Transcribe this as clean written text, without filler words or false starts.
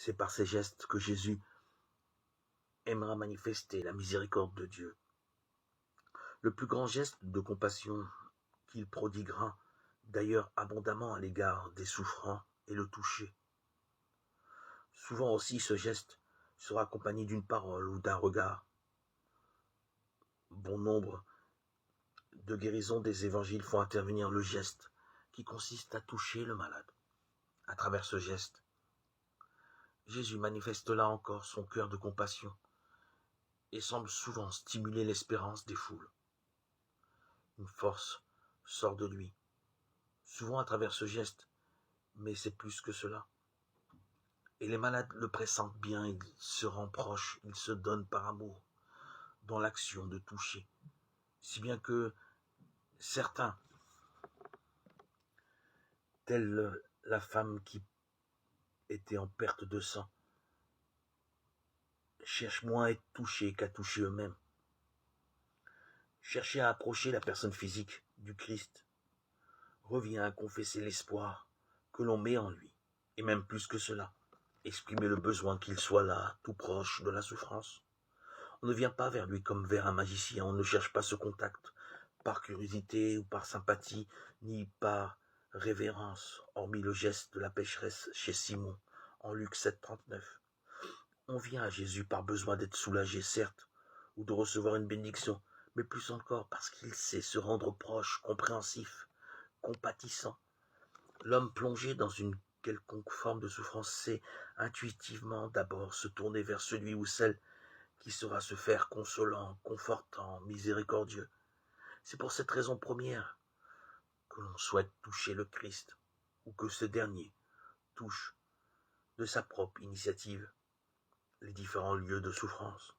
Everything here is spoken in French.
C'est par ces gestes que Jésus aimera manifester la miséricorde de Dieu. Le plus grand geste de compassion qu'il prodiguera d'ailleurs abondamment à l'égard des souffrants est le toucher. Souvent aussi ce geste sera accompagné d'une parole ou d'un regard. Bon nombre de guérisons des évangiles font intervenir le geste qui consiste à toucher le malade. À travers ce geste, Jésus manifeste là encore son cœur de compassion et semble souvent stimuler l'espérance des foules. Une force sort de lui, souvent à travers ce geste, mais c'est plus que cela. Et les malades le pressentent bien, ils se rendent proches, ils se donnent par amour dans l'action de toucher. Si bien que certains, telle la femme qui était en perte de sang, cherchent moins à être touchés qu'à toucher eux-mêmes. Chercher à approcher la personne physique du Christ revient à confesser l'espoir que l'on met en lui, et même plus que cela, exprimer le besoin qu'il soit là, tout proche de la souffrance. On ne vient pas vers lui comme vers un magicien, on ne cherche pas ce contact par curiosité ou par sympathie, ni par révérence, hormis le geste de la pécheresse chez Simon, en Luc 7,39. On vient à Jésus par besoin d'être soulagé, certes, ou de recevoir une bénédiction, mais plus encore parce qu'il sait se rendre proche, compréhensif, compatissant. L'homme plongé dans une quelconque forme de souffrance sait intuitivement d'abord se tourner vers celui ou celle qui saura se faire consolant, confortant, miséricordieux. C'est pour cette raison première que l'on souhaite toucher le Christ, ou que ce dernier touche de sa propre initiative les différents lieux de souffrance.